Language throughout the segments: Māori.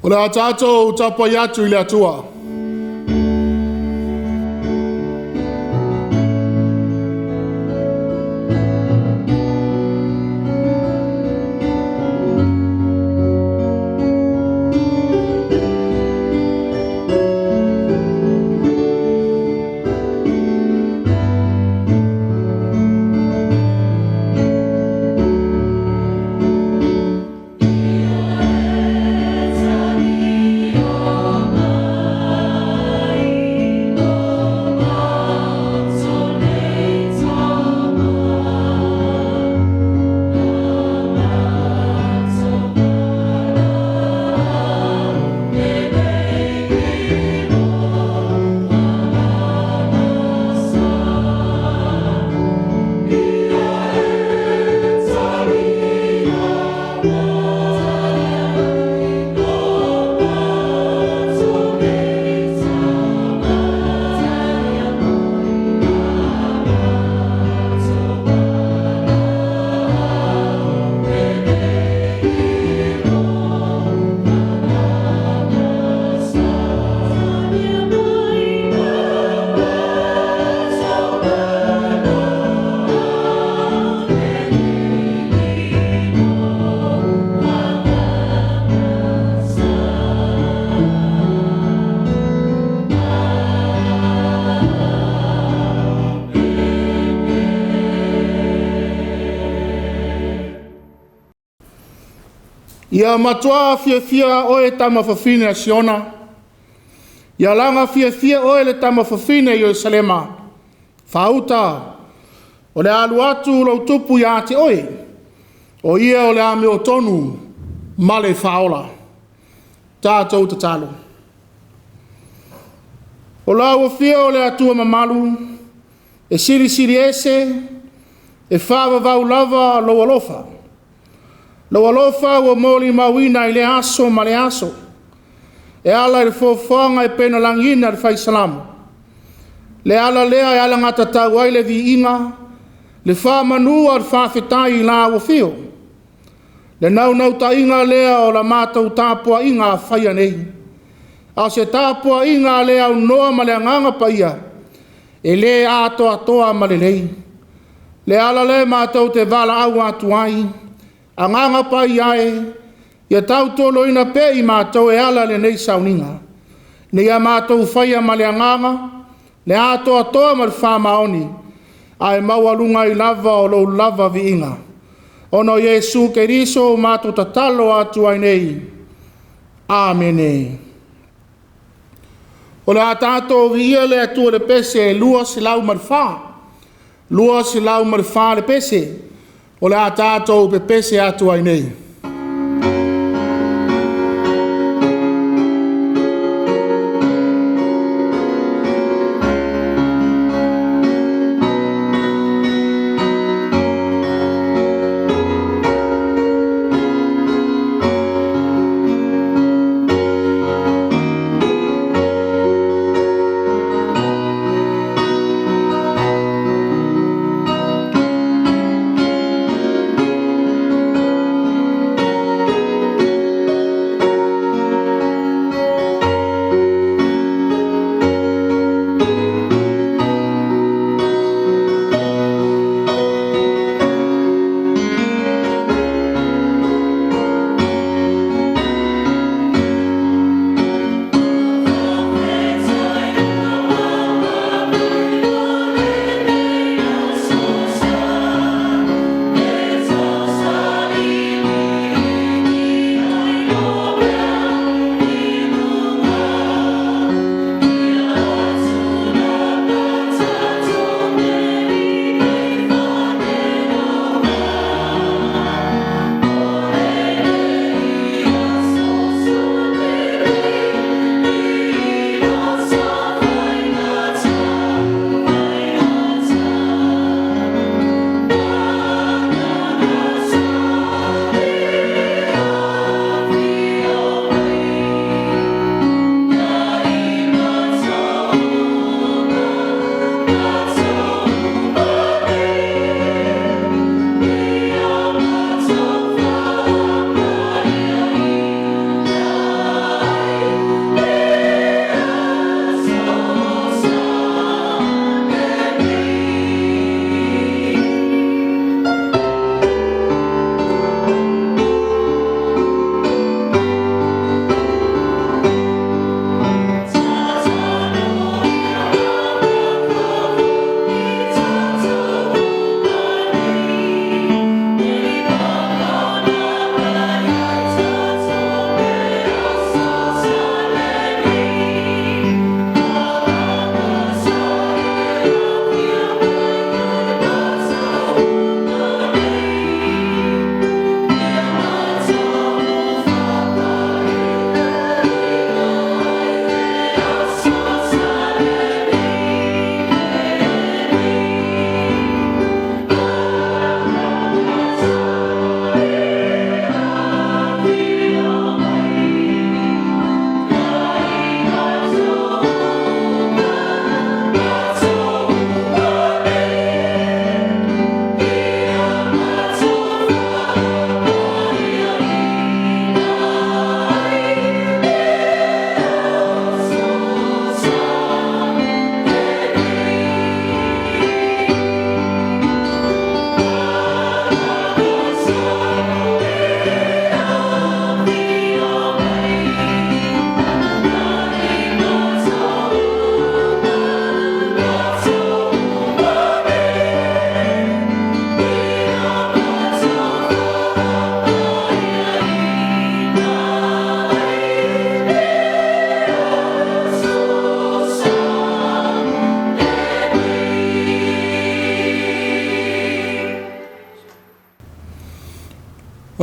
O le atato tapa yatu I le atua. Ia matua fia oe tama fafine a Siona. Ia langa fia oe le tama fafine I Yerusalema. Fauta, o le alu atu lau tupu ia te oe. O ia o le ame o tonu, male faola. Tātou tatalo. O lau fia o le atua mamalu, e siri ese, e whawa vau lava lo alofa. Lo alofa o moli mawina I le aso ma le aso. E ala I le fofonga I pena langina I fai salamu. Le ala lea e ala ngata tau ai le vi inga. Le wha manua I whawhetai I la o fio. Le nau ta inga lea o la mātou tāpua'iga whaia nei. A se tāpua'iga lea o noa ma le anganga paia. E le atoa ma le lei. Le ala le mātou te vala au atu ai. Anganga pai ai, ia tau tolo ina pe I mātou e ala le nei sauninga. Ne ia mātou whaia ma le anganga, le atoa ma le whamaoni, ai maualunga I lava o lou lava vi inga. Ono Yesu ke riso mātou tatalo atu ai nei. Amene. O le atato vi ia le atua le pese lua si lau marfa. Lua si lau marfa le pese. O le atatou pe pese atu ai nei.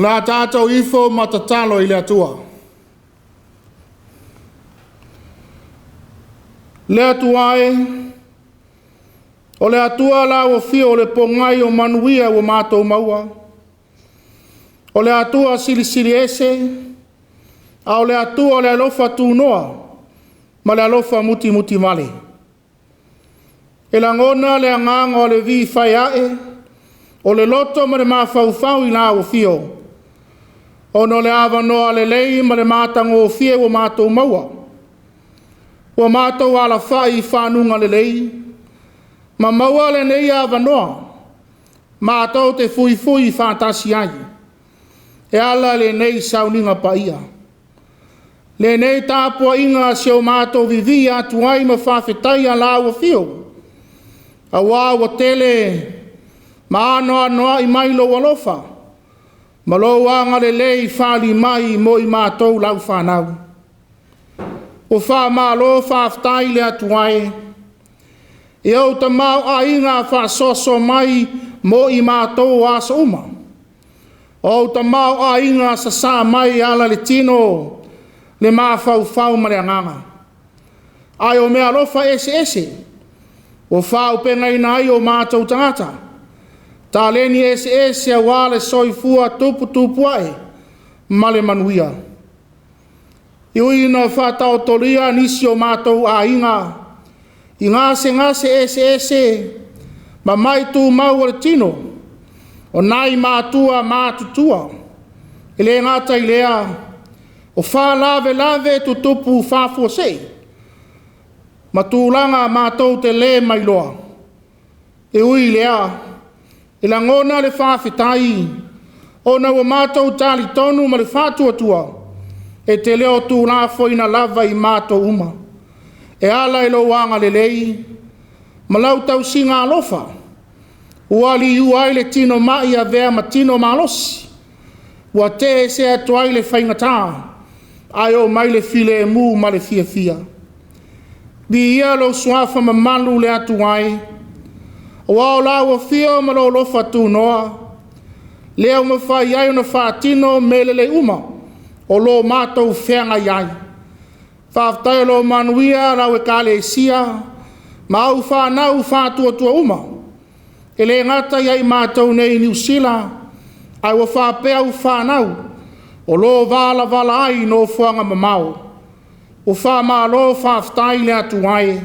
O la tātou ifo matatalo i le atua. Le atua e, o le atua la o fio o le pongai o manuia o mātou maua. O le atua sili sili ese, a o le atua o le alofa tūnoa, ma le alofa muti muti male. E la ngona le anganga o le vi fai ae, o le loto ma le mawhauwhau i la o fio. O no le awa noa le lei ma le mātango o fie o mātou maua. O mātou ala whai whanunga le lei, ma maua le nei awa noa, mātou te fui fui whātasi ai. E ala le nei sauninga pa ia. Le nei tāpuaʻiga se o mātou vivi atu ai ma whawhetai a la o fio. A wā wa tele, ma anoa noa i mai lo alofa. Ma lo wanga le lei whali mai mo i mātou lau whanau. O wha mā lo whawhetai le atu ai. E au ta mau a inga whasoso mai mo i mātou asa uma. O ta mau a inga sa sa mai ala le tino le mā whau ma le anganga. Ai o mea lofa ese ese. O whau pengai nai o mātou tangata. Tā leni ese ese a wale soifua tupu tupuae ma le manuia. I ui na whatau tolia nisi o mātou a inga. I ngase ese ese ma mai tū mau le tino. O nai Matua mātutua. E le ngata i lea. O wha lave tu tupu whafua sei. Ma tūlanga mātou te le mai loa. E ui lea. E la ngona le whawhetai. O na wa mātou tali tonu ma le whātuatua. E te leo tūlā foina lava i mātou uma. E ala e lo wanga le lei. Ma lau tau singa alofa. Uali uai le tino mai a vea ma tino malosi. Ua te se atuai le whaingataa. Ai o mai le file e mu ma le fia fia. Bi ia lo suafa ma malu le atu ai. O au la ua fia ma lo lofa tu noa. Leo ma whai ai una whaatino me le uma. O lo mātou whenga iai. Whaftai lo manuia rau e kale e sia. Ma au whanau whātua tua uma. E le ngata iai mātou nei New Zealand. Ai wa whapea u whanau. O lo vala ai no fuanga mamau. O wha maa lo whaftai le atu ai.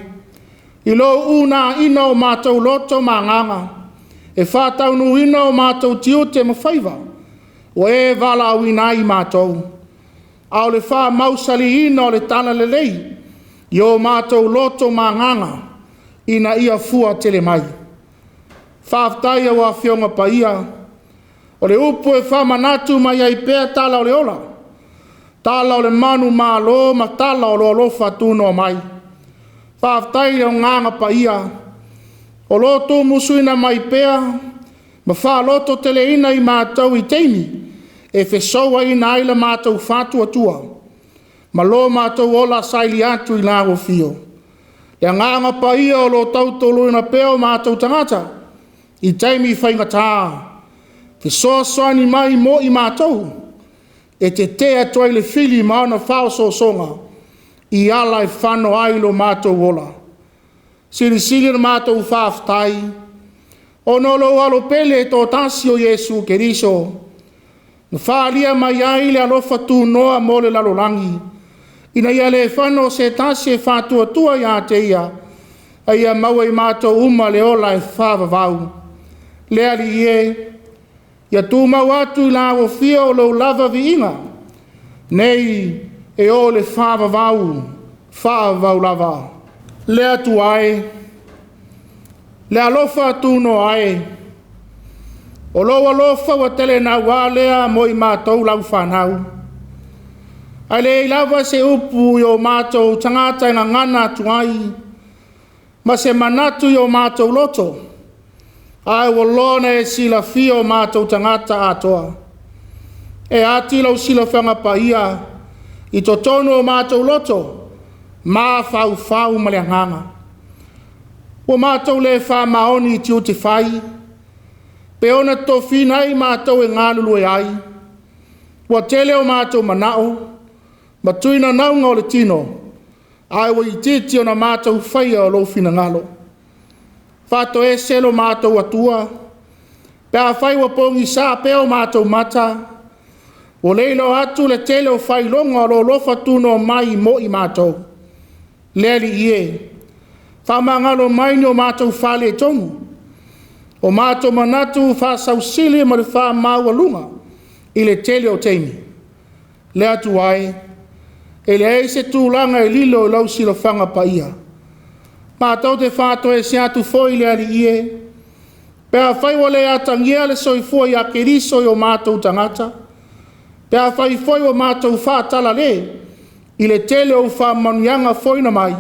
I lo una ina o mātou loto manganga. E whatau nu ina o mātou tiote mawhaiva. O e vala au ina i mātou. Au le wha mausali ina o le tana le lei. I o mātou loto manganga. Ina ia fua tele mai. Whaftai au a whionga pa ia. O le upu e whamanatu mai ai pēr tala o le ola. Tala o le manu mālo ma tala o lo alofa tūno mai. Whaftai o nganga pa ia. O lo tū musuina mai pēr. Ma whaloto tele ina i mātou i teimi. E whesoa ina aila mātou whātua tua. Ma lo mātou ola saili atu i nāgo fio. E nganga pa ia o lo tautolo ina pēo mātou tangata. I teimi whaingataa. Te soasoani mai mo i mātou. E te tea toi le fili maana whao songa. I ala e whano ai lo mātou wola. Siri na mātou whaftai. O no lo alo pele tō tasi o Jesu Keriso. Na whaalia mai ai le alofa tū noa mo le lalolangi. Ina ia le whano se tasi e whātua tua ia te ia. Ai a maua i mātou uma le ola e whāwawau. Le ali ie. Ia tū mau atu i la o fia o lo lava vi inga. Nei e o le whāwawau lava. Le atu ai. Le alofa atu no ai. O lo alofa wa tele na wālea mo i mātou lau whanau. Ai le i lava se upu i o mātou tangata ina ngana atu ai. Ma se manatu i o mātou loto. Ai wa lona e sila fio mātou tangata atoa. E ati lau sila whanga pa ia. I to tono o mātou loto. Mā whau ma le anganga. O mātou le wha maoni i tiu te whai. Pe ona to finai mātou e ngālulu e ai. Wa tele o mātou manao, ma tuina naunga o le tino, ai wa i titi o na mātou whaia o lo fina ngalo. Fato e selo mātou atua, pēa whai wa pongi sā pēo mātou mata, o leilo atu le tele o whai longa o lo lofa tuno mai mo i mātou. Leli ie, whamangalo mai ni o mātou whale tonu, o mātou manatu whasau sili ma le wha maua lunga, i le tele o teimi. Le atu ai, e le eise tūlanga e lilo lau silo whanga pa ia. Mātou te whāto e se atu foi le ali ie, pēa whai wa le atangia le soifua i a keriso i o mātou tangata, pēa whai foi wa mātou whātala le, i le tele o wha manuianga foi na mai,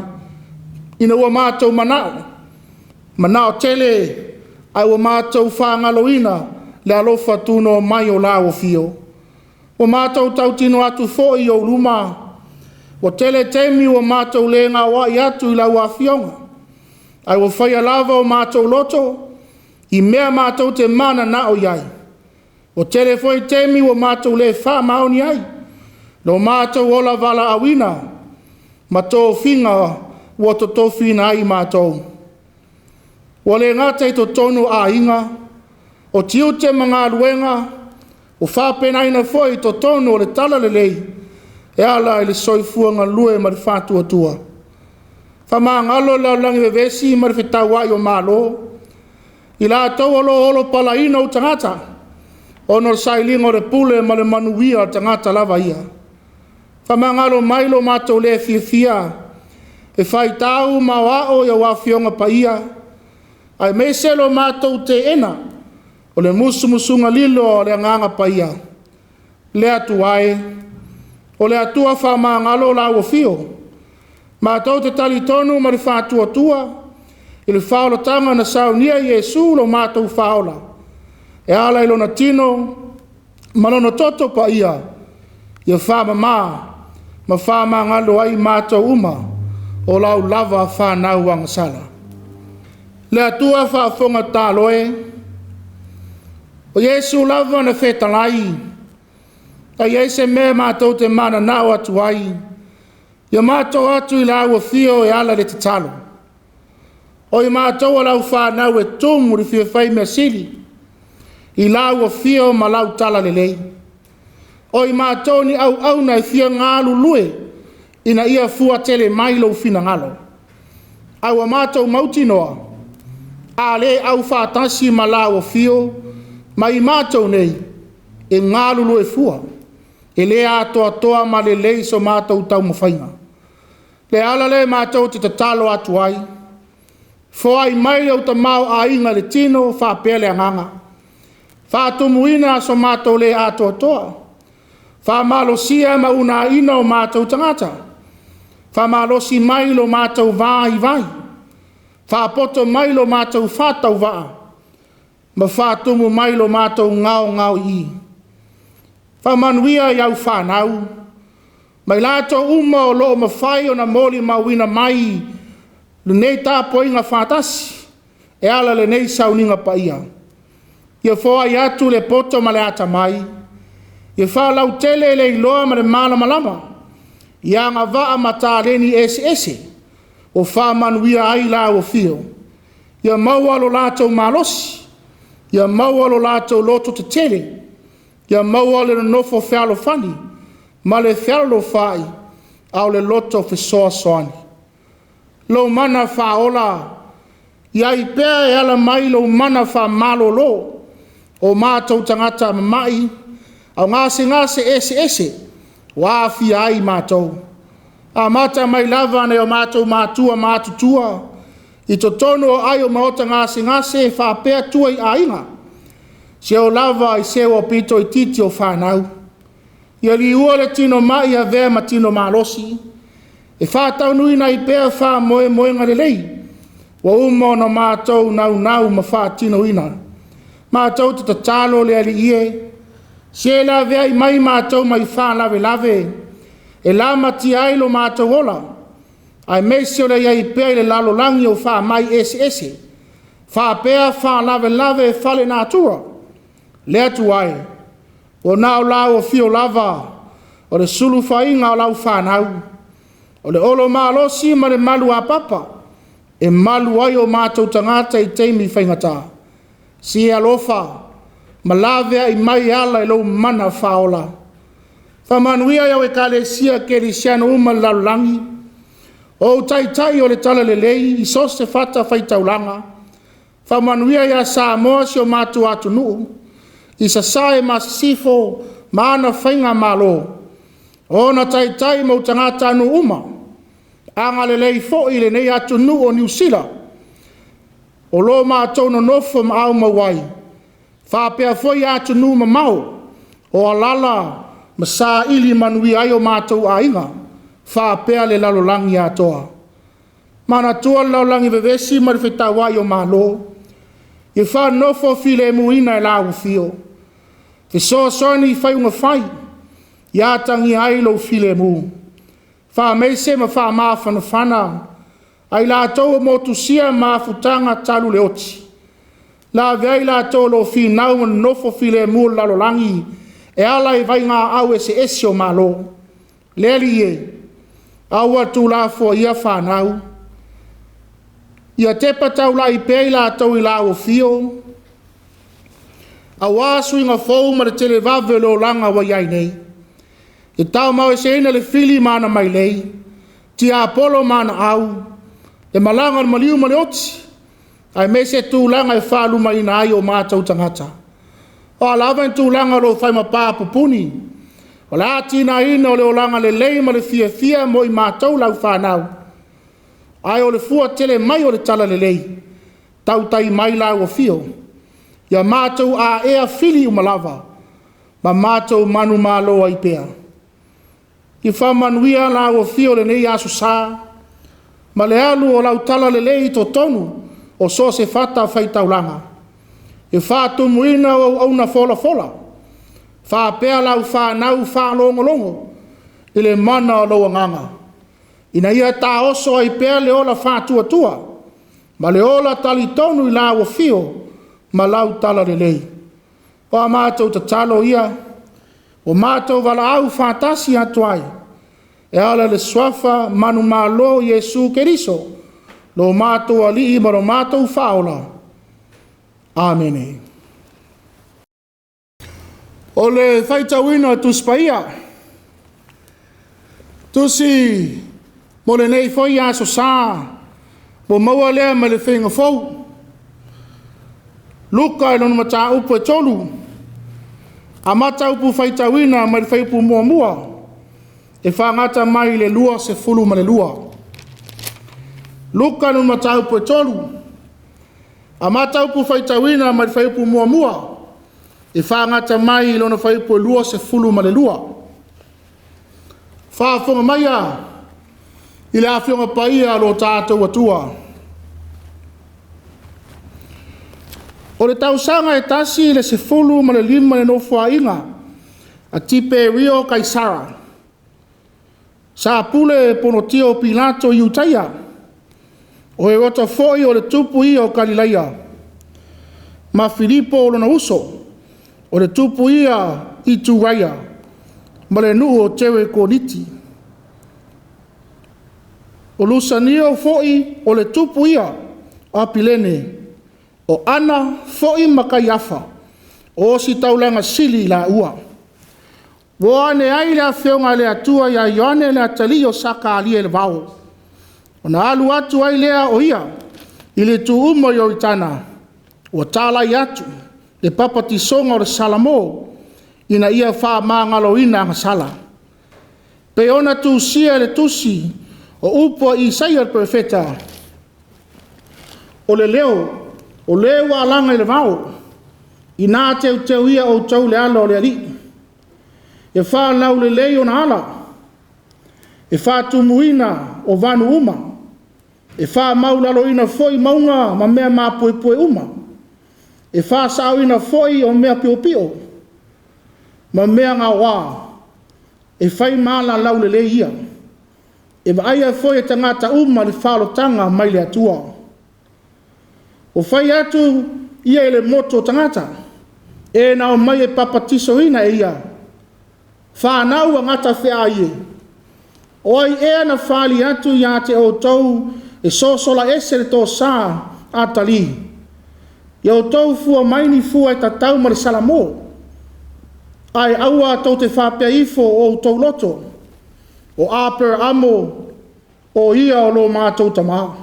ina ua mātou manao. Manao tele, ai wa mātou whangaloina, le alofa tuno mai o lao fio. O mātou tautino atu foi o luma, o tele temi o mātou le ngā wai atu i lau a fionga. Ai o whaia lava o mātou loto, i mea mātou te mana na o iai. O tele foi temi o mātou le wha maoni ai, no mātou ola vala awina, ma tō whinga o to tō whina ai mātou. O le ngātei to tonu a inga, o tiu te mga luenga, o whāpenaina foi to tonu o le tala le lei, e ala i le soifuanga lue ma le whātua tua. Whamangalo lau langi vevesi ma le Faitau ai o mālo, i la tau olo pala ina o tangata, o no sailingo le pule ma le manuia tangata lava ia. Whamangalo mailo mātou le fia, e Faitau ma wao ia wafionga pa ia, ai meiselo mātou te ena, o le musunga lilo o le nganga pa ia. Le atu ai, o le atua whamangalo la o fio, mātou te tali tonu ma le whātua tua, i le whaolotanga na saunia Iesu lo mātou whaola. E ala ilo na tino, manono toto pa ia, ia whamama, ma whamangalo ai mātou uma, o lau lava whanau angasala. Le atua whaafonga tāloe, o Iesu lava na whetalai, a Iese mea mātou te mana nao atu ai, ia mātou atu i lau a fio e ala le te talo. O i mātou a lau whanau e tumu ri fia whai mea sili, i lau a fio ma lau tala le lei. O i mātou ni au na i fia ngālu lue, ina ia fua tele mailo fina ngalo. Au a mātou mauti noa, a le au whātasi ma lau a fio, ma i mātou nei, e ngālu lue fua, e le atoa toa ma le lei so mātou tau mawhainga. Le ala le mātou te tatalo atu ai, fo ai mai au ta mau a inga le tino whapele anganga. Whātumuina so mātou le atoa toa, whamalosia ma una ina o mātou tangata, whamalosi mai lo mātou vai, whapoto mai lo mātou whātau waa, ma whātumu mai lo mātou ngao i. Whamanuia iau whanau, mai lato uma o loo mawhai o na moli mawina mai, le nei tāpoinga whātasi, e ala le nei sauninga pa ia. Ia whoa i atu le poto ma le ata mai, ia whalau tele le iloa ma le malama, ia ngā waa ma tā leni ese, o whamanuia ai la o fio. Ia maua lo lato malosi, ia maua lo lato loto te tele, ia maua le nofo whialo whani, ma le whialo whai, au le loto whesoa soani. Lo mana whaola, ia i pēr e ala mai lo mana wha malo lo, o mātou tangata mai, au ngase ese, wāwhi ai mātou. A mata mai lava ne o mātou mātua mātutua, i to tono ai o maota ngase whapea tua i ainga. Se o lava i se o pito i titi o whanau. Ia li ua le tino mai a vea ma tino malosi. E whātau nui na i pēr wha moe ngarelei. Wa umo na mātou nau ma whātino ina. Mātou te tatalo le ali ie. Se la vea i mai mātou mai wha lave. E la mati ai lo mātou ola. Ai meise o le iai pēr le lalo langi o wha mai ese. Wha pēr wha lave fale nā tua. Le atu ai, O nā o lau o fio lava, o le sulu whainga o lau whanau. O le olo mālosi ma le malu a papa, e malu ai o mātou tangata i teimi whaingata. Si alofa, ma lavea i mai ala i lau mana whaola. Whamanuia iau e kalesia ke li siano uma lalulangi. O tai o le tala le lei, i sos te fata Faitaulanga. Whamanuia ia sa moa si o mātua atunu. I sa sae masifo, maana whainga malo. O na tai mo tangata anu uma. Anga le lei fo i le nei atunu o New Zealand. O lo mātou no nofo ma au mawai. Whapea foi atunu ma mau. O alala, ma sa ili manui ai o mātou a inga. Whapea le lalolangi atoa. Mana tua lalolangi vevesi ma le Fepuari o malo. I wha nofo file muina e lau fio. Te soa soani i whaiunga whai. Ia tangi ai lo file mu. Wha meise ma wha mawhana whana. Ai la tau mo tusia mawhutanga talu le oti. La vei la tau lo fi nau ma nofo file mu lalolangi. E ala i vai ngā au ese o malo. Leli e. Aua tu la fo ia whanau. Ia tepa tau la i pei la tau i la o fio. Awa suinga fau ma le tele vave lo langa wa iai nei. E tau mau e seina le fili mana mai lei. Ti a apolo mana au. E malanga le maliu ma le oti. Ai me se tu langa e whalu mai na ai o mātou tangata. O alawa tu langa lo whai ma pāpu puni. O la tina ina o le o langa le lei ma le fia mo i mātou lau whanau. Ai o le fua tele mai o le tala le lei. Tau tai mai lau o fio. Ia mātou a ea fili umalawa. Ma mātou manu malo ai pea. I whamanuia lau o fio le nei asu sā. Ma le alu o lau tala le lei to tonu. O so se fata Faitau langa. E whātu muina o auna fola. Whāpea lau whānau whālongolongo. I le mana o loa nganga. Ina ia tā oso ai pea le ola whātua. Ma le ola tali tonu i lau o fio. Ma lau tala le lei. O a mātou ta talo ia. O mātou wala au whātasi atuai. E ala le swafa manu malo Yesu Keriso. Lo mātou ali ma lo mātou whaola. Amen. O le Feitauina Tusi Tusi mo le nei foi aso sā. Mo maua lea ma le whenga fau. Luka e lonu mata upu e tolu. A mata upu Feitauina ma le whaipu mua. E whangata mai le lua se fulu ma le lua. Luka lonu mata upu e tolu. A mata upu Feitauina ma le whaipu mua. E whangata mai lonu whaipu e lua se fulu ma le lua. Whaafonga mai a. I le awhionga paia lo tātou atua. O le tausanga e tasi le se fulu ma le lima le nofua inga. A tipe Rio Kaisara. Sa pule ponotio Pilato Iutaia. O e rota foi o le tupu ia o Galileia. Ma Filipo o lona uso. O le tupu ia i Tuiātaga. Ma le nuu o tewe koniti. O lusanio foi o le tupu ia a Pilene. O ana foi makaiafa. O si taulanga sili la ua. Woane ai le awhionga le atua ia Ioane le atali o saka alia le vau. O na alu atu ai lea o ia. I le tu umo i oitana. O tala i atu. Le papati songa o le salamo. Ina ia wha maangalo ina ang sala. Pe ona tu sia le tusi. O upo i Isaia le profeta. O le leo. O leo alanga i le vau. I nā teu ia o tau le ala o le ali. E wha lau le leo na ala. E wha tumuina o vanu uma. E wha maulalo ina foi maunga ma mea mapue uma. E wha sao ina foi o mea pio. Ma mea ngā wā. E whai mala lau le leo ia. E aia foi e tangata uma le whalotanga mai le atua. O whai atu ia ele moto tangata. E na o mai e papatiso ina e ia. Whanau a ngata whea ie. O ai ea na whali atu ia te o tau e sosola ese le tō sā a tali. Ia o tau fua maini fua e tatau ma le salamo. Ai aua tau te whapea ifo o tau loto. O aper amo o ia o lo mātou tamaa.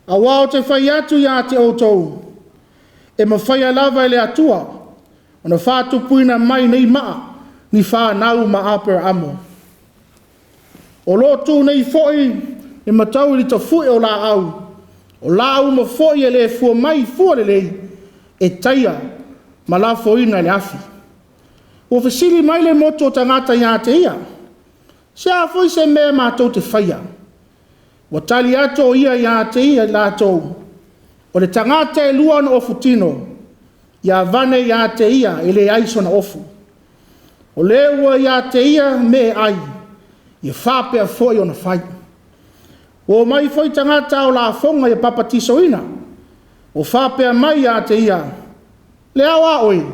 A wao te whai atu ia te o tau. E ma whai lava le atua. O na whātupuina mai nei maa. Ni whānau ma aper amo. O lo tū nei foi. E matau li ta fui o la au. O la au ma foi e le fua mai fua le lei. E taia ma la foina le afi. O fesili mai le moto tangata ia te ia. Se a foi se mea mātou te whaia. Wa tali ato ia ia te ia lātou. O le tangata e lua na ofu tino. Ia vane ia te ia e le aiso na ofu. O le ua ia te ia me ai. Ia whapea foi o na whai. O mai foi tangata o la fonga ia papatiso ina. O whapea mai ia te ia. Le awa oi.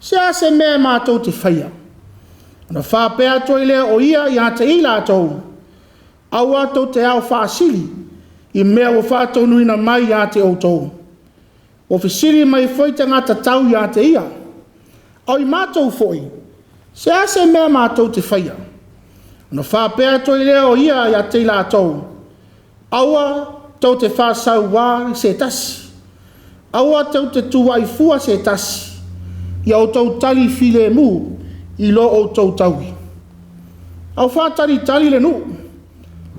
Se a se mea mātou te whaia. O na whapea toi lea o ia te ila atou. Au atou te au whaasili. I mea o whātou nuina mai ia te outou. O fisili mai foi tangata tau ia te ia. Au i mātou foi. Se a se mea mātou te whaia. O na whapea toi lea o ia te ila atou. Aua tau te whāsau wā se tasi. Aua tau te tuwai fua se tasi. Ia o tau tali file mu i lo o tau taui. Au whātari tali le nu.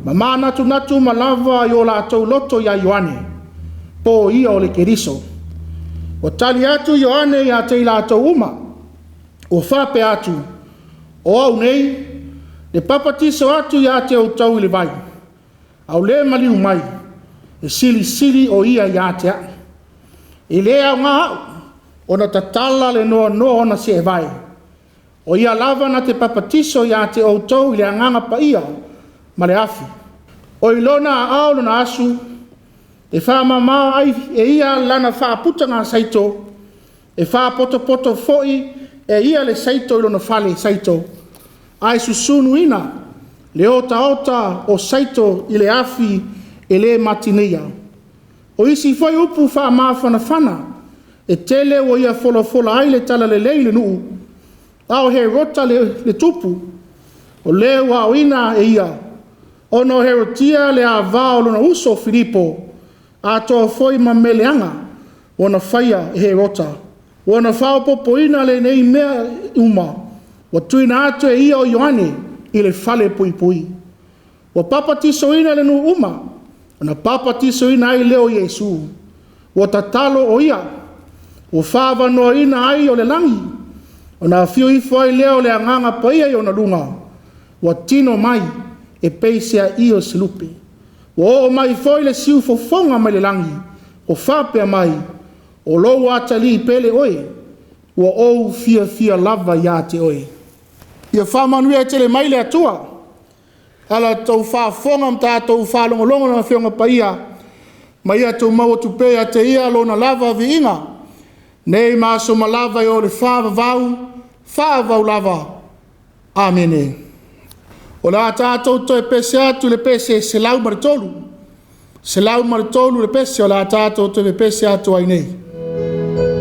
Ma mā natu ma lava i o la tau loto ia Ioane. Pō ia o le keriso. O tali atu Ioane ia te ila tau uma. O whape atu. O au nei. Le papatiso atu ia te o tau i le vai. Au le maliu mai. E sili o ia te a. I le au ngā au. O na tatala le noa ona se e vai. O ia lava na te papatiso ia te outou i le anganga pa ia, ma le afi. O i lona a ao na asu, e whamama ai e ia lana whaaputanga saito, e whaapoto foi e ia le saito i lona whale saito. Ai susunu ina, le ota o saito i le afi e le matineia. O isi foi upu whaamawhana whana, e tele o ia fola ai le tala le leile nuu. Ao he rota le tupu. O le wa oina e ia. Ono he rotia le a vao lona uso Filipo. A toa foi ma meleanga. Wana whaia e he rota. Wana whao popoina le nei mea uma. Wa tuina atu e ia o Ioane i le whale pui. Wa papatiso ina le nu uma. Wana papatiso ina ai leo Yesu. Wa tatalo o ia. O whaava noa ina ai o le langi. O na fiu ifo ai leo le anganga paia i o na lunga. Wa tino mai e peisea i o silupe. Wa o mai foi le siu fofonga mai le langi. O whapea mai. O lou atali pele oe. Wa o fia lava ia te oe. Ia whamanui e tele mai le atua. Ala tau whafonga mta tau whalongolongo na whionga paia. Mai ia tau mau tupe a te ia lo na lava vi inga. Nei maso malava i o le whaavau lava. Amene. O la tātou to e pese atu le pese se lau maritolu. Se lau maritolu le pese o la tātou to e pese atu ai nei. Bye.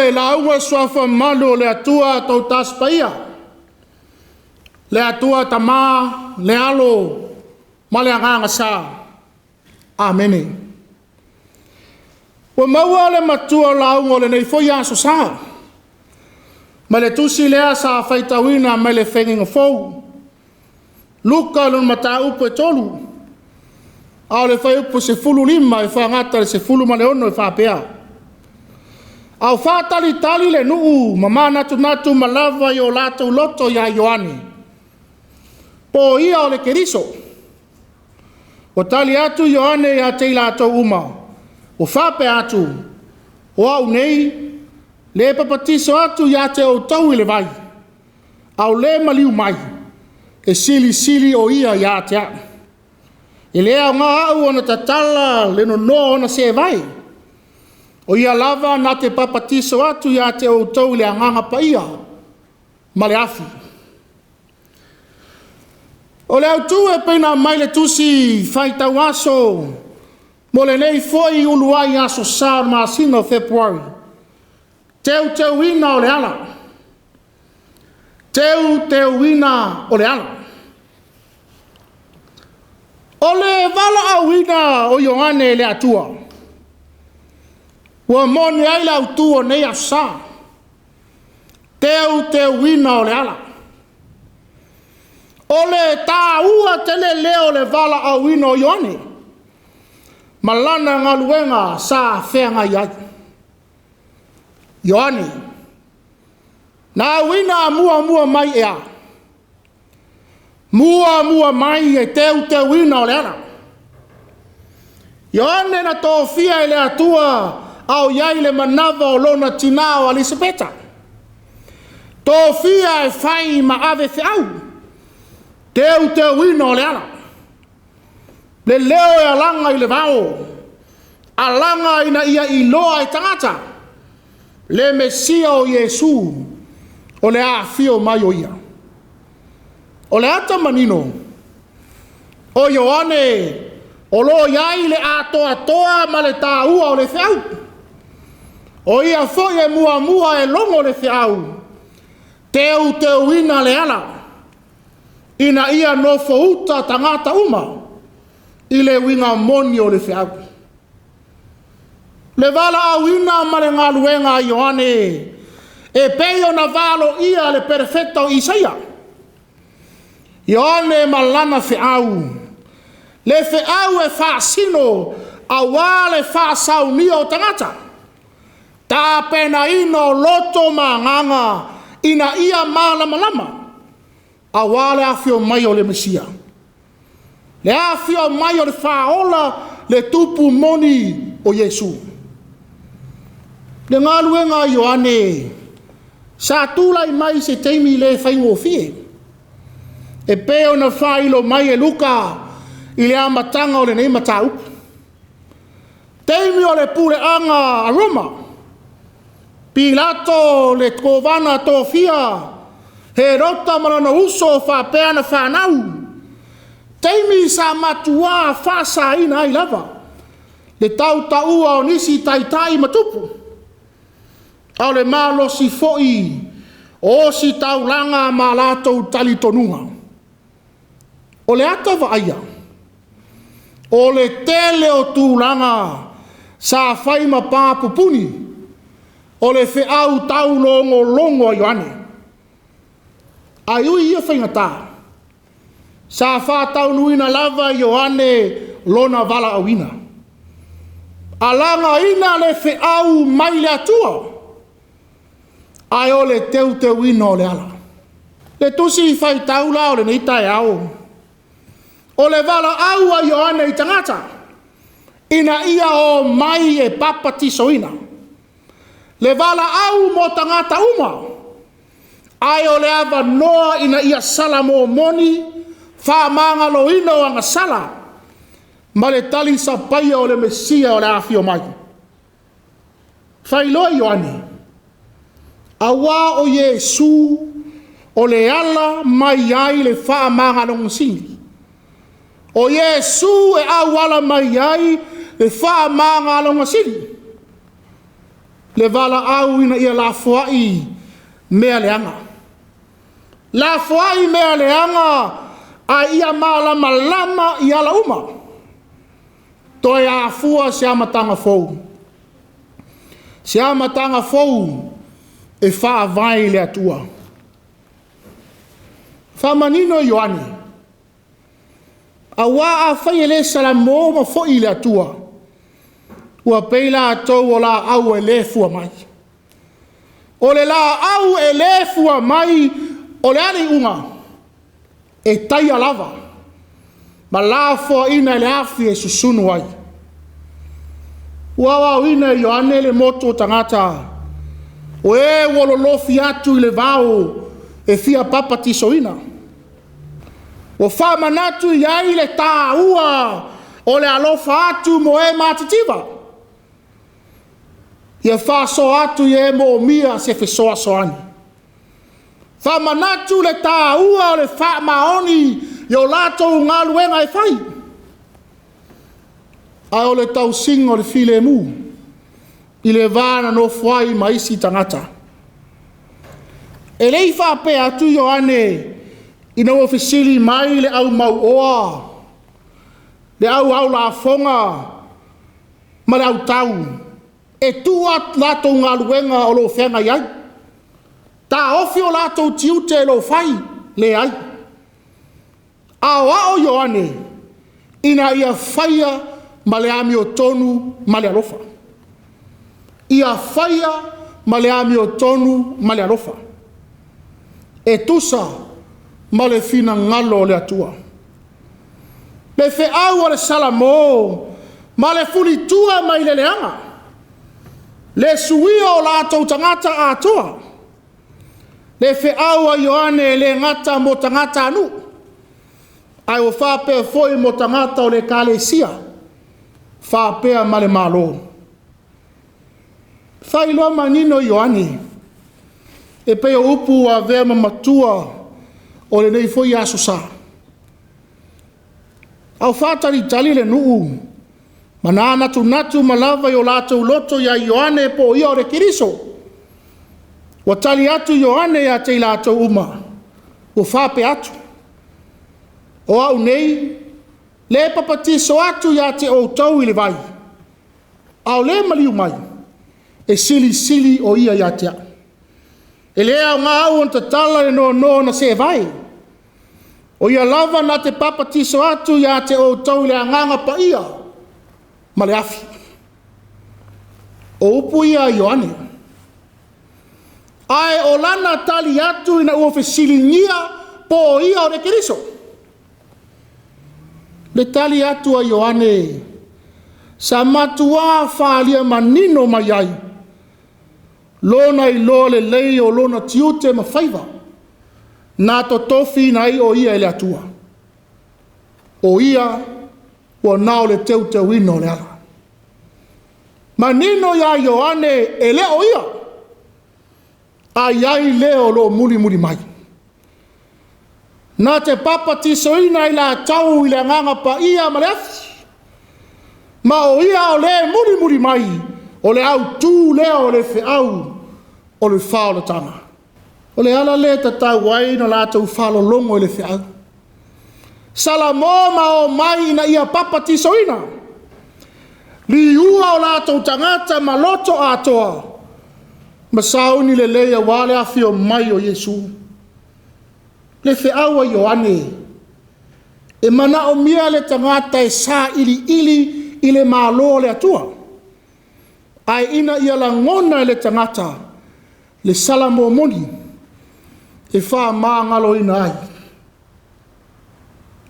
le launga swafa malu le atua tau taspaia. Le atua tama, le alo, ma le anganga sa. Amene. Wa maua le matua launga le nei foi aso sa. Ma le tusi lea sa Faitauina ma le whenginga fau. Luka lun mata upo e tolu. Au le whai upo se fulu lima e whangata le se fulu ma le ono e whapea. Au whātali tali le nuu ma natu natu ma lava i o lātou loto ia Ioane. Po ia o le keriso. O tali atu Ioane ia te lātou uma. O whape atu. O au nei. Le papatiso atu ia te o tau i le vai. Au le maliu mai. E sili sili o ia te a. E lea o ngā au ona tatala le no ona se vai. O ia lava na te papatiso atu ia te o tau le anganga pa ia. Ma le afi. O le Autū e peina mai le tusi Faitau aso. Mo le nei foi uluai aso sa ma sino Fepuari. Teuteuina o le ala. Teuteuina o le ala. O le vala auina o Ioane le atua. Ua moni ai le Autū o nei asa. Teuteuina o le ala. O le tāua tele leo le vala auina o Ioane. Malana Gāluega sa whenga iai. Ioane. Na wina mua mai ea. Mua mai e Teuteuina o le ala. Ioane na tōwhia i le atua au iai le manava o lona tina o Elisabeta. Tōwhia e whai ma ave whiau. Teuteuina o le ala. Le leo e alanga i le vao. Alanga ina ia i loa e tangata. Le Mesia o Yesu. O le afio mai o ia. O le ata manino. O Ioane. O lo iai le atoa ma le tāua o le whiau. O ia foi e mua e longo le whiau. Teuteuina le ala. Ina ia no fouta tangata uma. I le winga moni o le whiau. Le vala auina ma le Gāluega Ioane. E peio na valo ia le perfecto Isaia. Ioane malana whiau. Le whiau e whaasino a wale whaasauni o tangata. Tā pena ino loto manganga ina ia malama. A wale afio mai o le Mesia. Le afio mai o le whaola le tupu moni o Yesu. Le Gāluega Ioane. Sa tūlai mai se teimi le whaingofie. E peo na whailo mai e Luka i le amatanga o le nei matau. Teimi o le pule anga a Roma. Pilato le kovana tōwhia. He rota marana uso whapea na whanau. Teimi sa Matua whasa ina ai lava. Le tau taua o nisi tai matupu. Au le malo si foi. O si tau langa ma lātou tali tonunga. O le ata vaia. O le tele o tūlanga. Sa whaima pāpupuni. O le whiau tau longo Ioane. Ai ui ia whaingatā. Sa whātau nuina lava Ioane lona vala awina. Alanga ina le whiau mai le atua. Ai o le Teuteuina o le ala. Le tusi Faitau la o le neita e au. O le vala au a Ioane i tangata. Ina ia o mai e papatisoina. Le vala au mo tangata uma. Ai o le ava noa ina ia sala mo moni. Wha manga lo ino anga sala. Ma le tali sa paia o le Mesia o le afio mai. Whailoi Ioane. Awa o Yesu o le ala mai ai le wha manga longa sini. O Yesu e awala mai ai le wha manga longa sini. le vala au ina ia la foai mea leanga. La foai mea leanga a ia malama lama i ala uma. Toi a fua se amatanga fou. Se amatanga fou e wha vai le atua. Whamanino Ioane. A wā a whai le salamo ma fo i le atua. Ua peila atou o la au e le fua mai. O le la au e le fua mai o le ali unga. E tai lava. Ma la fua ina le afi e susunu ai. Ua wau ina Ioane le moto tangata. O e wololofi atu i le vau e fia papa tisoina. O wha manatu i ai le tāua o le alofa atu mo e matativa. Ia wha so atu i e mo mia se fesoa soani. Wha manatu le tāua o le wha maoni i o lato Gāluega e whai. Ai o le tau singa o le file mu. I le vana no fuai maisi tangata. E lei wha pe atu Ioane ina ofisili mai le au mau oa. Le au la fonga. Ma le au tau. E tuat lato Gāluega o lo whenga iai. Ta ofi o lato tiute lo fai le ai. Ao Ioane ina ia whaia ma le ami o tonu ma le alofa. Ia whaia ma le ami o tonu ma le alofa. E tusa ma le fina ngalo le atua. Le fe au o le salamo ma le fulitua mai le leanga. Le suia o latou tangata atua. Le fe au a Ioane le ngata mo tangata anu. Ai o whapea foi mo tangata o le kalesia. Whapea ma le malo. Whailoa manino Ioane. E peo upu a vea Matua o le nei foi aso sa. Au whatari tali le nuu. Mana natu malava i o latou loto ia Ioane po ia o le kiriso. Wa tali atu Ioane ia te latou uma. O whape atu. O au nei, le papatiso atu ia te Autū i le vai. Au le maliu mai. E sili o ia ia tea. E lea o ngā au on tatala e no na se vai. O ia lava na te papatiso atu ia te Autū i le anganga pa ia. Ma le afi. O upu ia Ioane. Ai o lana tali atu ina ua fesilingia po ia o le keriso. Le tali atu a Ioane. Sa Matua whaalia manino mai ai. Lona i lo le lei o lona tiute ma whaiva. Nā to tofi nai o ia ele atua. O ia o nao le Teuteuina o le ala. Manino ia Ioane e le o ia. Ai leo lo muli mai. Nā te papa tisoina i la tau i le nganga pa ia ma le afi. Ma o ia o le muli mai. O le Autū leo o le feau. O le whao le tanga. O le ala le tatau wai no la tau whalo longo i le feau. Salamo ma o mai na ia papa tisoina. Li ua o la tau tangata ma loto atoa. Masauni le leia wale afi o mai o Yesu. Le feau a Ioane. E mana o mia le tangata e sa ili i le malo le atua. Ai ina ia la ngona le tangata. Le salamo moni. E wha maa ngalo ina ai.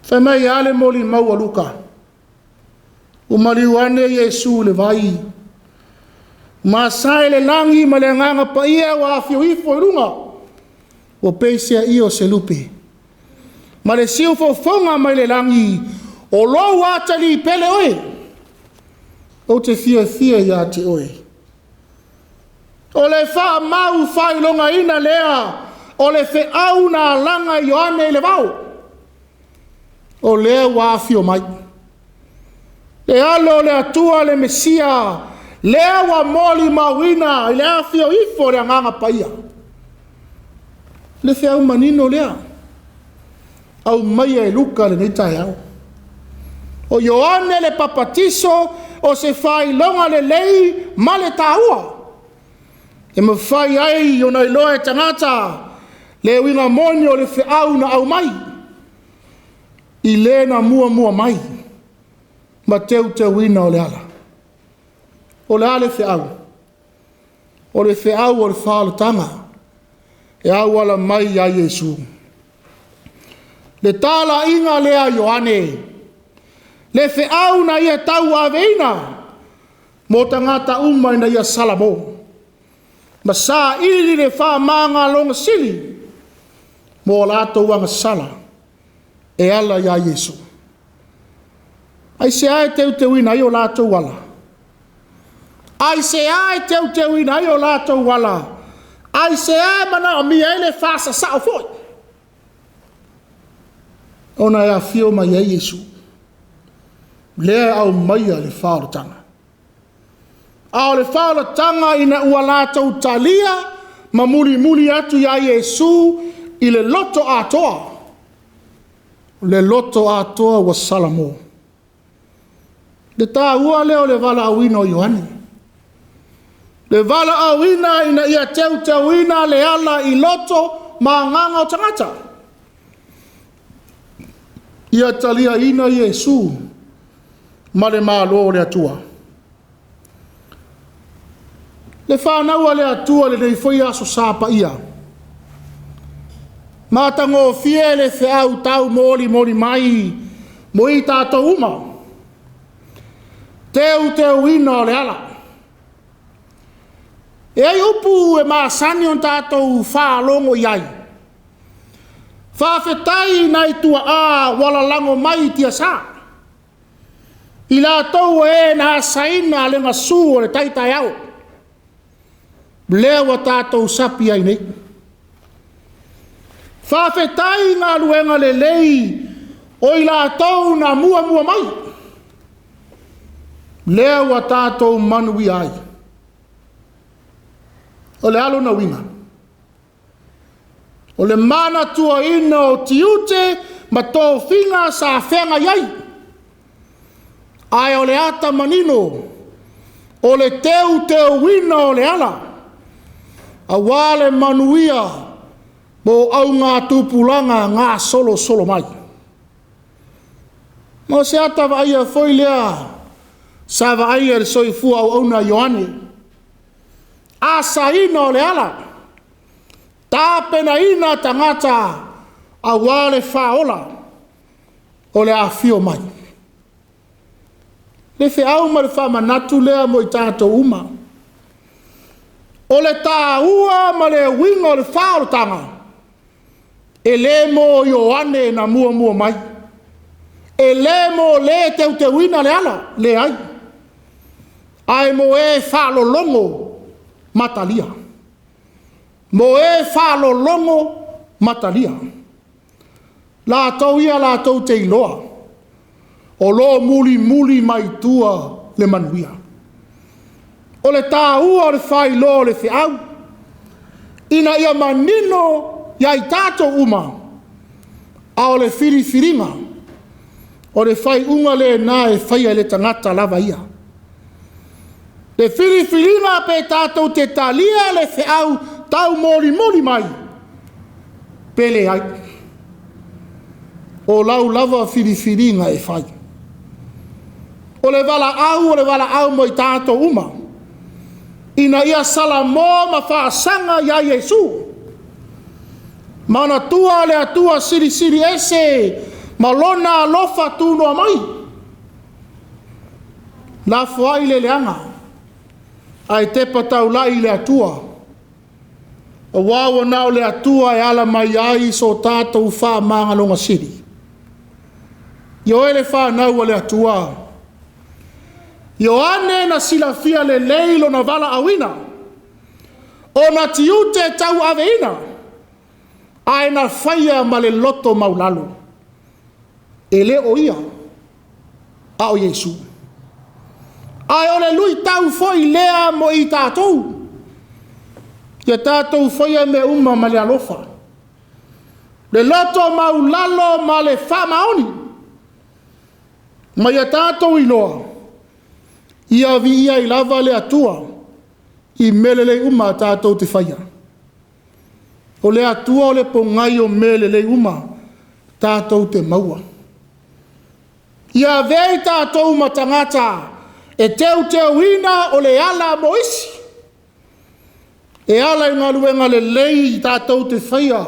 Whamai ale moli maua Luka. Umaliu ane Yesu le vai. Masai le langi ma le nganga pa ia wa afio ifo irunga. O peisea io se lupe. Ma le siu fofonga mai le langi. O lo watali pele oe. O te fia ia te oe. O le wha mau whai longa ina lea. O le fe au na langa Ioane le vau. O lea wa afio mai. Le alo le atua le Mesia. Lea wa moli mawina, lea fio ifo le nganga paia. Le fea manino lea. Au maia e Luka le neitai au. O Ioane le papatiso o se fai longa le lei ma le tāua. E me fai ai o nai loa e tangata le winga moni o le feau na au mai. I le na mua mai. Ma Teuteuina o le ala. O le ale feau. O le feau o le whaalatanga. E au ala mai a Yesu. Le tala inga lea Ioane. Le feau na ia tau aveina. Mo tangata umai na ia salamo. Ma sa ili le wha manga longa sili. Mo lato wanga sala. E ala ia Yesu. Ai se ai Teuteuina ai o lato wala. Ai se ai Teuteuina ai o lato wala. Ai se ai mana o mia ele fasa sao foi. Ona ia fio mai ia Yesu. Lea au maia le whaalatanga. Au le whaalatanga ina ua lato talia ma muli atu ia Yesu i le loto atoa. Le loto atoa wa salamo. Le tā ua leo le vala awina o Ioane. Le vala awina ina ia Teuteuina le ala i loto ma nganga o tangata. Ia talia ina Yesu ma le mālo le atua. Le whānaua le atua le nei foi aso sāpa ia. Mātango fie le feau tau moli mai mo i tātou uma. Teuteuina o le ala. E ai upu e māsani on tātou whālongo iai. Whawhetai nai tua wala lango mai tia sā. I la tau e na saina le ngasu o le taitai au. Lewa tātou sapi ai nei. Whawhetai ngā luenga le lei o i la tau na mua mai. Lewa tātou manui ai. O le alo na winga. O le mana tua ina o tiute ma tō whinga sa whenga iai. Ai o le ata manino. O le Teuteuina o le ala. A wale manuia mo au ngā tupulanga ngā solo mai. Mo se ata wa ia foi lea. Sa wa ia le soifua au auna Ioane. Asa ina o le ala. Tāpena ina tangata a wale whaola o le awhio mai. Le whiau ma le whamanatu lea mo i tātou uma. O le tāua ma le winga o le whaolotanga. E le mo Ioane na mua mai. E le mo le Teuteuina le ala, le ai. Ai mo e whalolongo matalia. Mo e whalolongo matalia. La tau ia la tau te iloa. O lo muli mai tua le manuia. O le tāua o le whai lo le whiau. Ina ia manino ia i tātou uma. A o le whiringa. O le whai unga le nā e whaia le tangata lava ia. Le whiringa pe tātou te talia le whiau tau moli mai. Pele ai. O lau lava whiringa e whai. O le wala au mo i tātou uma. Ina ia salamo ma whaasanga ia Yesu. Mana tua le atua siri ese. Malona lofa tūnoa mai. La fuai le leanga. Ai te patau lai le atua. O wawa nao le atua e ala mai ai so tātou wha maanga longa siri. Yo ele wha nau le atua. Ioane na silafia le leilo na vala awina. O na tiute tau aveina. Ai na whaia ma le loto maulalo. E le o ia. A o Yesu. Ai ole lui tau foi lea mo I tātou. Ia tātou foi me uma ma le alofa. Le loto maulalo ma le whamaoni. Ma ia tātou iloa. Ia vi ia I lava le atua. I mele le uma tātou te whaia. O le atua o le pongai o mele le uma tātou te maua. Ia vei tātou matangata e Teuteuina o le ala mo isi. E ala I Gāluega le lei tātou te whaia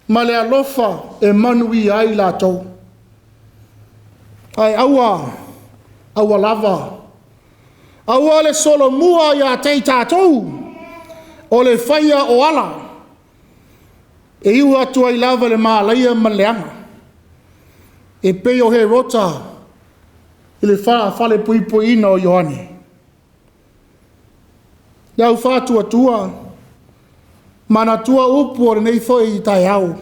ma le alofa e manui ai lātou. Ai aua lava. Aua le solo mua ia tei tātou o le whaia o ala. E iu atu ai lava le mālaia ma leanga. E peo he rota I le whale puipuina o Ioane. Iau whātua tua, mana tua upu o le nei foi I tai au.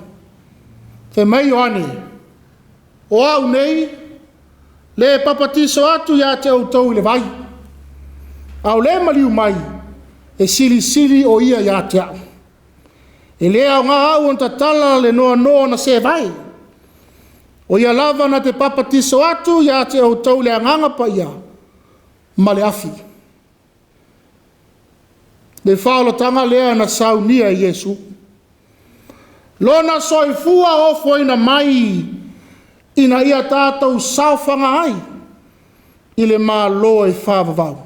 Te mai Ioane, o au nei, le papatiso atu ia te Autū I le vai. Au le maliu mai, e sili o ia ia te au. E lea o ngā au on tatala le noa na se vai. O ia lava na te papatiso atu ia te Autū le anganga pa ia, ma le afi. Le whaolotanga lea na saunia I Iesu. Lona soifua ofo ina mai, ina ia tātou saufanga ai, I le mā loa e whāwawau.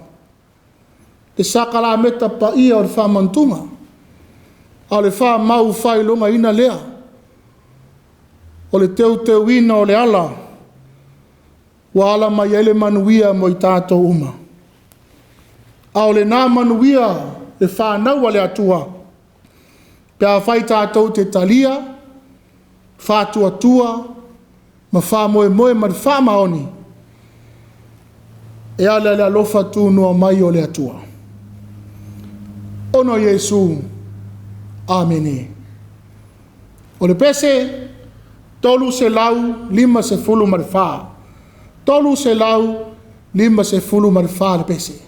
Te sakala meta pa ia o le whamantunga, a le wha mau whailonga ina lea, o le Teuteuina o le ala, wa ala mai ele manuia mo I tātou uma. A o le nā manuia e whānau a le atua, pia whai tātou te talia, whātua, ma whāmoe ma le whāmaoni, e ala le alofa tūnua mai o le atua. Ono Iesu, Amene. O le pese, tolu se lau, lima se fulu ma le whā. Tolu se lau, lima se fulu ma le whā le pese.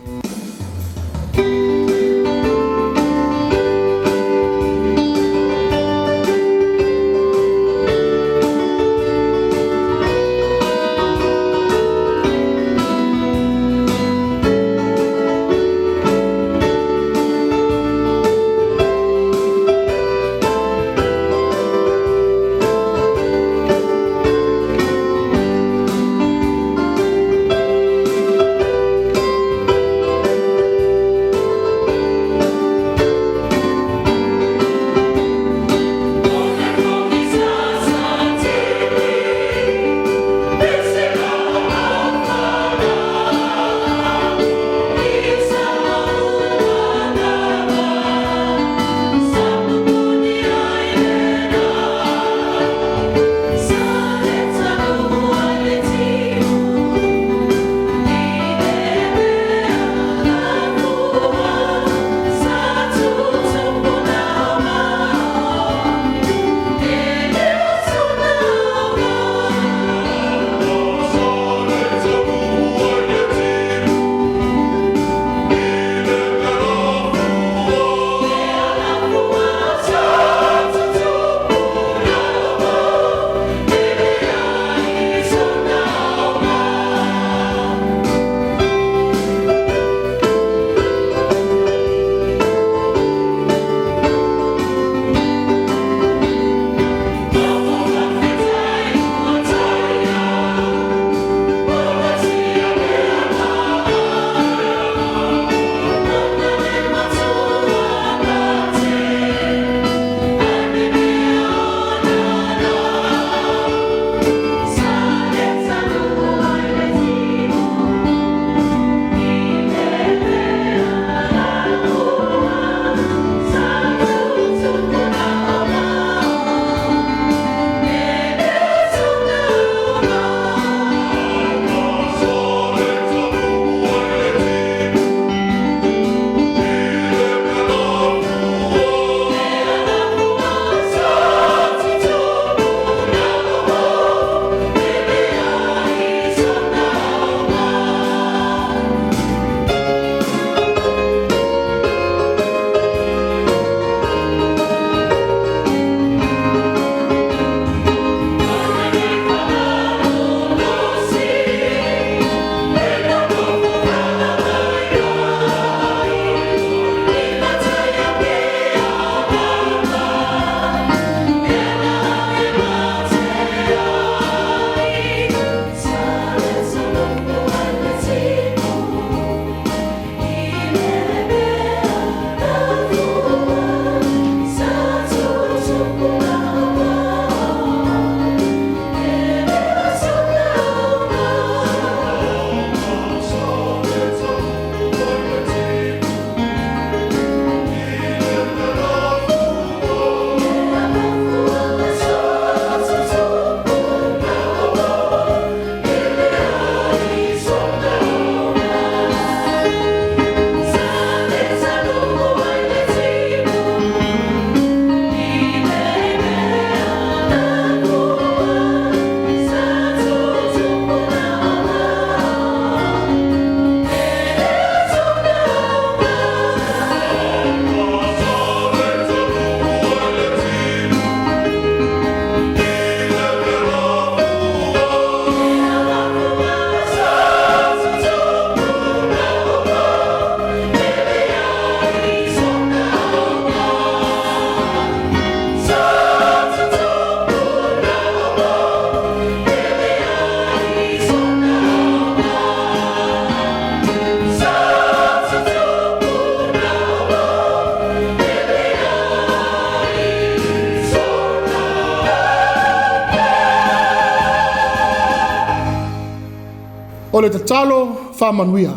o le tatalo whamanuia.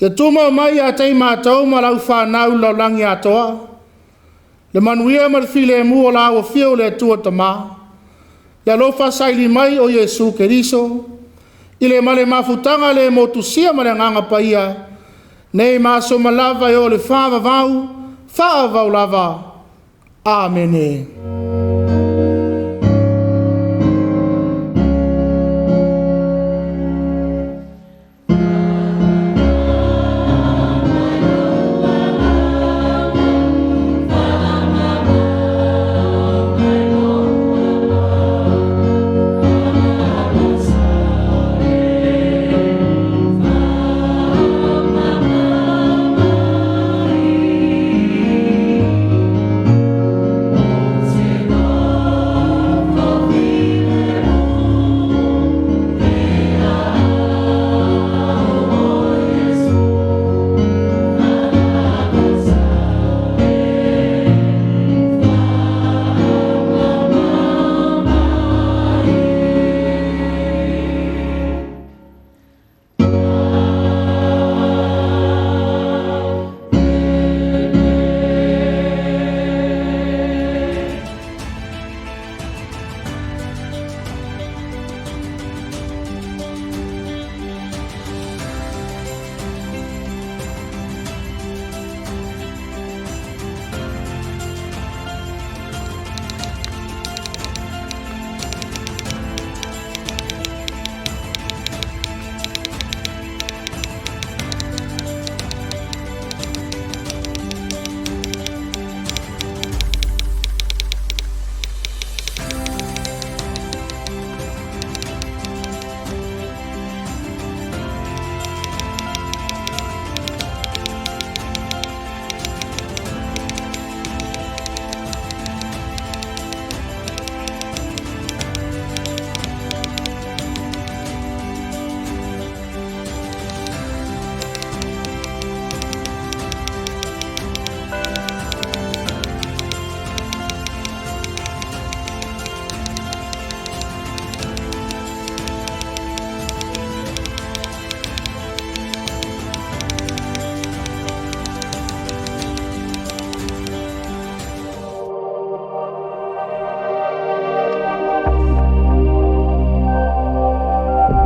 Ia tuma mai a tei mātou ma lau whanau lau langi atoa, le manuia ma le file mua la o fio le atua tamā, ia lofa saili mai o Yesu Keriso, i le male mafutanga le motusia ma le nganga paia, nei maso malava o le whāvavau lava. Amene.